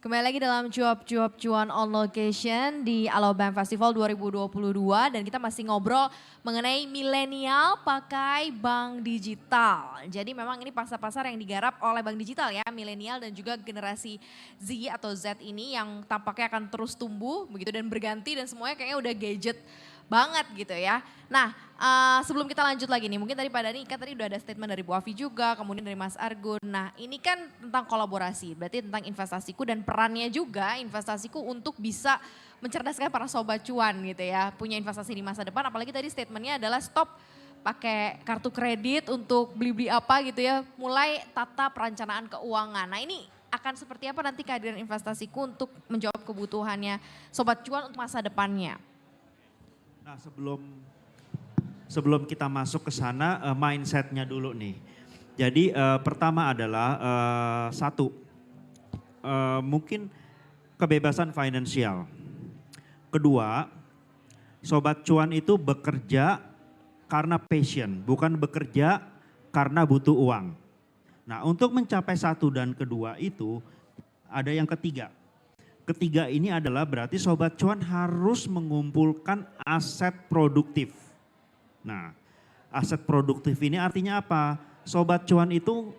Kembali lagi dalam cuap-cuap cuan on location di Alobank Festival 2022 dan kita masih ngobrol mengenai milenial pakai bank digital. Jadi memang ini pasar-pasar yang digarap oleh bank digital ya, milenial dan juga generasi Z atau Z ini yang tampaknya akan terus tumbuh begitu dan berganti dan semuanya kayaknya udah gadget banget gitu ya. Nah, sebelum kita lanjut lagi nih, mungkin tadi Pak Dani kan tadi udah ada statement dari Bu Afi juga, kemudian dari Mas Argun. Nah, ini kan tentang kolaborasi, berarti tentang investasiku dan perannya juga investasiku untuk bisa mencerdaskan para sobat cuan gitu ya. Punya investasi di masa depan, apalagi tadi statementnya adalah stop pakai kartu kredit untuk beli-beli apa gitu ya. Mulai tata perencanaan keuangan. Nah, ini akan seperti apa nanti kehadiran investasiku untuk menjawab kebutuhannya sobat cuan untuk masa depannya. Nah sebelum kita masuk ke sana mindsetnya dulu nih. Jadi pertama adalah satu mungkin kebebasan finansial. Kedua, sobat cuan itu bekerja karena passion, bukan bekerja karena butuh uang. Nah untuk mencapai satu dan kedua itu ada yang ketiga. Ketiga ini adalah berarti sobat cuan harus mengumpulkan aset produktif. Nah, aset produktif ini artinya apa? Sobat cuan itu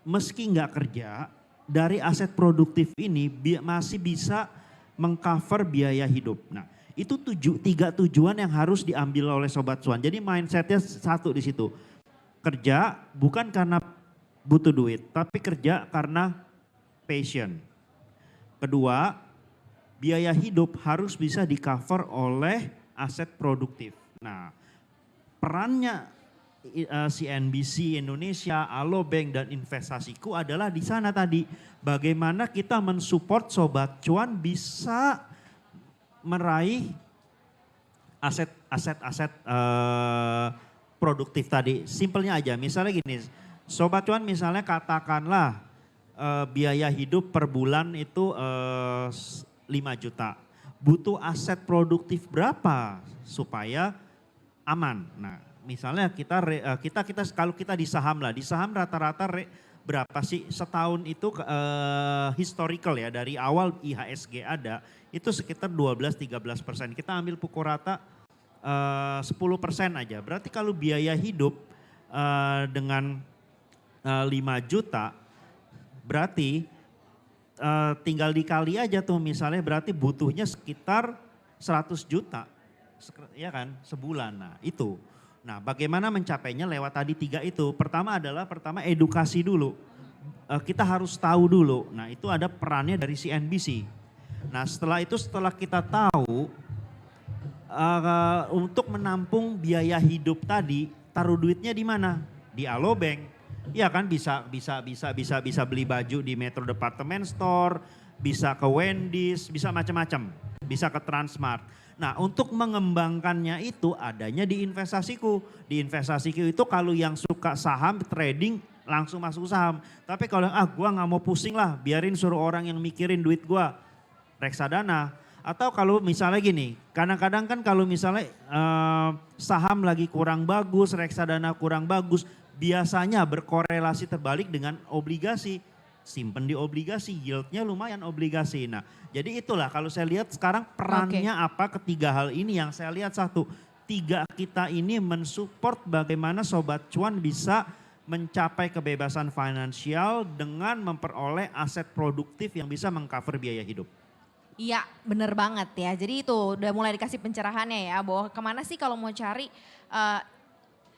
meski nggak kerja, dari aset produktif ini masih bisa mengcover biaya hidup. Nah, itu tiga tujuan yang harus diambil oleh sobat cuan. Jadi mindsetnya satu di situ. Kerja bukan karena butuh duit, tapi kerja karena passion. Kedua, biaya hidup harus bisa di-cover oleh aset produktif. Nah, perannya CNBC Indonesia, Alobank dan investasiku adalah di sana tadi. Bagaimana kita mensupport sobat cuan bisa meraih aset produktif tadi. Simpelnya aja, misalnya gini, sobat cuan misalnya katakanlah biaya hidup per bulan itu 5 juta. Butuh aset produktif berapa supaya aman? Nah, misalnya kita kalau kita di saham lah, di saham rata-rata berapa sih setahun itu historical ya, dari awal IHSG ada itu sekitar 12-13%. Kita ambil pukul rata 10% aja. Berarti kalau biaya hidup dengan 5 juta berarti tinggal dikali aja tuh misalnya berarti butuhnya sekitar 100 juta ya kan sebulan. Nah itu. Nah bagaimana mencapainya lewat tadi tiga itu. Pertama edukasi dulu. Kita harus tahu dulu. Nah itu ada perannya dari CNBC. Nah setelah kita tahu untuk menampung biaya hidup tadi taruh duitnya di mana? Di Alobank. Ya kan bisa beli baju di Metro Department Store, bisa ke Wendy's, bisa macam-macam, bisa ke Transmart. Nah untuk mengembangkannya itu adanya di investasiku. Di investasiku itu kalau yang suka saham trading langsung masuk saham. Tapi kalau gua nggak mau pusing lah, biarin suruh orang yang mikirin duit gua, reksadana. Atau kalau misalnya gini, kadang-kadang kan kalau misalnya saham lagi kurang bagus, reksadana kurang bagus, biasanya berkorelasi terbalik dengan obligasi. Simpen di obligasi, yieldnya lumayan obligasi. Nah jadi itulah kalau saya lihat sekarang perannya apa ketiga hal ini yang saya lihat satu. Tiga kita ini mensupport bagaimana sobat cuan bisa mencapai kebebasan finansial dengan memperoleh aset produktif yang bisa mengcover biaya hidup. Iya bener banget ya, jadi itu udah mulai dikasih pencerahannya ya bahwa kemana sih kalau mau cari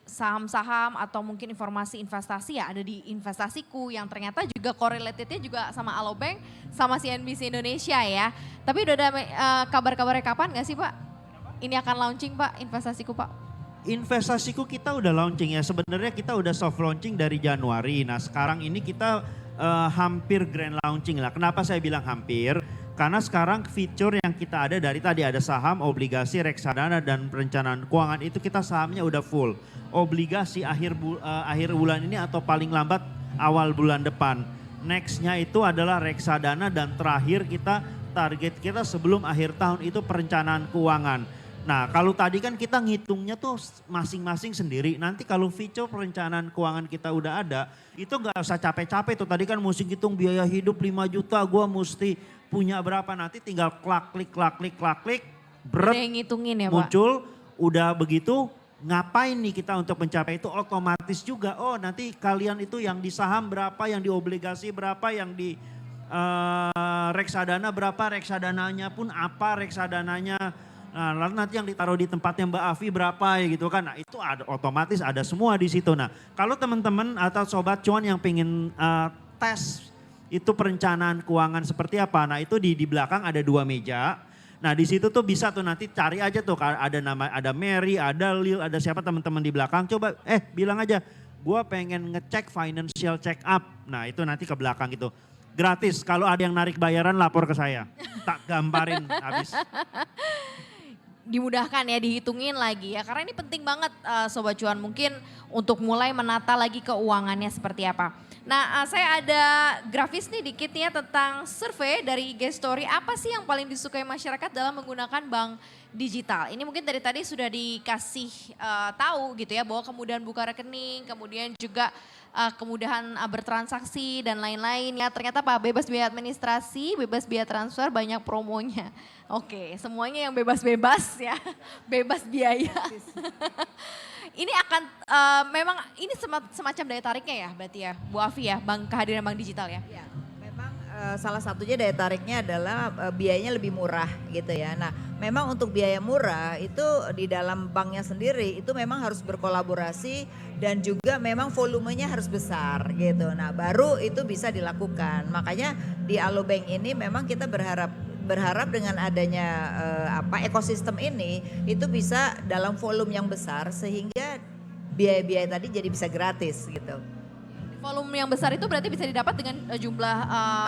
saham-saham atau mungkin informasi investasi ya ada di investasiku yang ternyata juga correlatednya juga sama Alobank sama CNBC Indonesia ya. Tapi udah ada kabar-kabarnya kapan gak sih Pak? Ini akan launching Pak investasiku Pak? Investasiku kita udah launching ya, sebenarnya kita udah soft launching dari Januari. Nah sekarang ini kita hampir grand launching lah. Kenapa saya bilang hampir? Karena sekarang fitur yang kita ada dari tadi ada saham, obligasi, reksadana dan perencanaan keuangan itu kita sahamnya udah full. Obligasi akhir bulan ini atau paling lambat awal bulan depan. Nextnya itu adalah reksadana dan terakhir kita target kita sebelum akhir tahun itu perencanaan keuangan. Nah kalau tadi kan kita ngitungnya tuh masing-masing sendiri. Nanti kalau fitur perencanaan keuangan kita udah ada, itu gak usah capek-capek tuh. Tadi kan mesti hitung biaya hidup 5 juta, gue mesti punya berapa nanti tinggal klak klik, Udah beret yang ngitungin ya Pak. muncul, udah begitu ngapain nih kita untuk mencapai itu otomatis juga. Oh nanti kalian itu yang di saham berapa, yang di obligasi berapa, yang di reksadana berapa, reksadananya pun apa, reksadananya. Nah, lalu nanti yang ditaruh di tempatnya Mbak Afi berapa ya gitu kan. Nah itu ada, otomatis ada semua di situ. Nah kalau teman-teman atau sobat cuan yang pengen tes itu perencanaan keuangan seperti apa. Nah itu di belakang ada 2 meja. Nah di situ tuh bisa tuh nanti cari aja tuh ada nama, ada Mary, ada Lil, ada siapa teman-teman di belakang. Coba bilang aja, gue pengen ngecek financial check up. Nah itu nanti ke belakang gitu. Gratis, kalau ada yang narik bayaran lapor ke saya. Tak gambarin habis. Dimudahkan ya, dihitungin lagi ya. Karena ini penting banget Sobat Cuan mungkin untuk mulai menata lagi keuangannya seperti apa. Nah saya ada grafis nih dikit ya tentang survei dari IG Story. Apa sih yang paling disukai masyarakat dalam menggunakan bank digital? Ini mungkin dari tadi sudah dikasih tahu gitu ya bahwa kemudahan buka rekening, kemudian juga kemudahan bertransaksi dan lain-lain ya. Ternyata Pak bebas biaya administrasi, bebas biaya transfer, banyak promonya. Oke, semuanya yang bebas-bebas ya, bebas biaya. Ini akan memang ini semacam daya tariknya ya berarti ya Bu Afi ya, kehadiran bank digital ya? Ya, memang salah satunya daya tariknya adalah biayanya lebih murah gitu ya. Nah memang untuk biaya murah itu di dalam banknya sendiri itu memang harus berkolaborasi dan juga memang volumenya harus besar gitu. Nah baru itu bisa dilakukan. Makanya di Alobank ini memang kita berharap dengan adanya ekosistem ini itu bisa dalam volume yang besar sehingga biaya-biaya tadi jadi bisa gratis gitu. Volume yang besar itu berarti bisa didapat dengan jumlah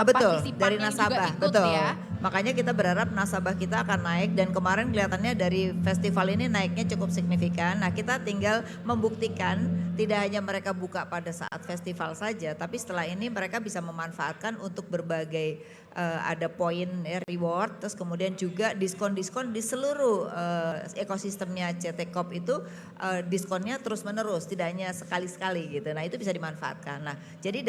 Betul, partisipan dari yang nasabah, juga ikut betul. ya. Makanya kita berharap nasabah kita akan naik dan kemarin kelihatannya dari festival ini naiknya cukup signifikan. Nah kita tinggal membuktikan tidak hanya mereka buka pada saat festival saja, tapi setelah ini mereka bisa memanfaatkan untuk berbagai ada poin reward, terus kemudian juga diskon-diskon di seluruh ekosistemnya CT Corp itu diskonnya terus menerus, tidak hanya sekali-sekali gitu. Nah itu bisa dimanfaatkan. Nah jadi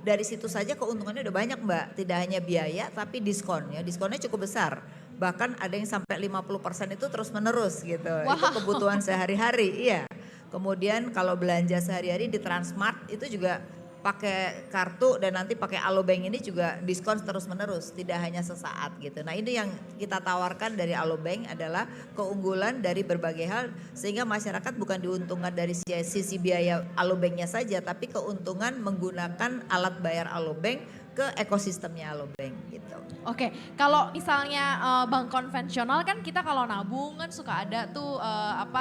dari situ saja keuntungannya udah banyak Mbak, tidak hanya biaya tapi diskon ya, diskonnya cukup besar. Bahkan ada yang sampai 50% itu terus menerus gitu, wow. Itu kebutuhan sehari-hari, iya. Kemudian kalau belanja sehari-hari di Transmart itu juga pakai kartu dan nanti pakai Alobank ini juga diskon terus menerus, tidak hanya sesaat gitu. Nah ini yang kita tawarkan dari Alobank adalah keunggulan dari berbagai hal sehingga masyarakat bukan diuntungkan dari sisi biaya Alobanknya saja, tapi keuntungan menggunakan alat bayar Alobank ke ekosistemnya Alobank gitu. Oke, kalau misalnya bank konvensional kan kita kalau nabung kan suka ada tuh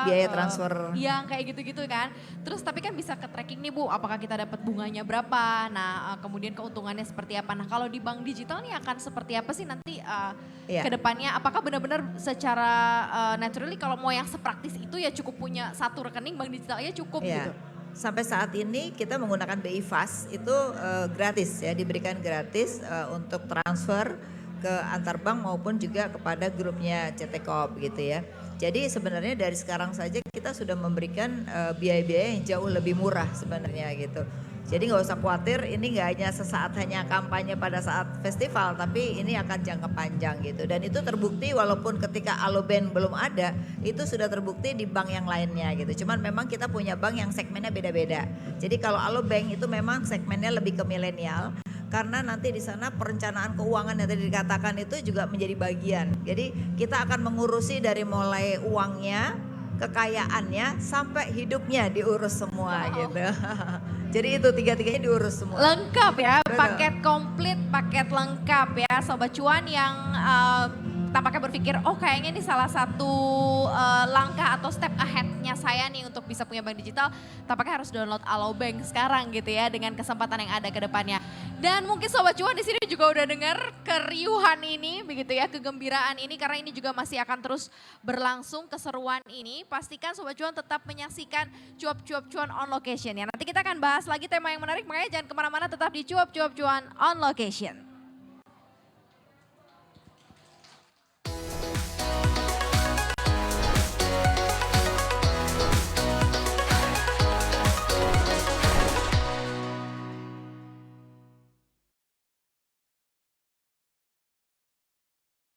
biaya transfer. Yang kayak gitu-gitu kan. Terus tapi kan bisa ke tracking nih Bu, apakah kita dapat bunganya berapa? Nah, kemudian keuntungannya seperti apa? Nah, kalau di bank digital nih akan seperti apa sih nanti ke depannya? Apakah benar-benar secara naturally kalau mau yang sepraktis itu ya cukup punya satu rekening bank digitalnya cukup gitu? Sampai saat ini kita menggunakan BI Fast itu gratis ya, diberikan gratis untuk transfer ke antar bank maupun juga kepada grupnya CT Corp gitu ya. Jadi sebenarnya dari sekarang saja kita sudah memberikan biaya-biaya yang jauh lebih murah sebenarnya gitu. Jadi nggak usah khawatir, ini nggak hanya sesaat hanya kampanye pada saat festival, tapi ini akan jangka panjang gitu. Dan itu terbukti walaupun ketika Alobank belum ada, itu sudah terbukti di bank yang lainnya gitu. Cuman memang kita punya bank yang segmennya beda-beda. Jadi kalau Alobank itu memang segmennya lebih ke milenial, karena nanti di sana perencanaan keuangan yang tadi dikatakan itu juga menjadi bagian. Jadi kita akan mengurusi dari mulai uangnya, kekayaannya, sampai hidupnya diurus semua gitu. Jadi itu tiga-tiganya diurus semua. Lengkap ya, Betul. paket komplit, paket lengkap ya Sobat Cuan yang tampaknya berpikir oh kayaknya ini salah satu langkah atau step ahead-nya saya nih untuk bisa punya bank digital. Tampaknya harus download Alobank sekarang gitu ya dengan kesempatan yang ada ke depannya. Dan mungkin Sobat Cuan di sini juga udah dengar keriuhan ini begitu ya, kegembiraan ini karena ini juga masih akan terus berlangsung keseruan ini. Pastikan Sobat Cuan tetap menyaksikan Cuap-Cuap Cuan on Location ya. Nanti kita akan bahas lagi tema yang menarik, makanya jangan kemana-mana, tetap di Cuap-Cuap Cuan on Location.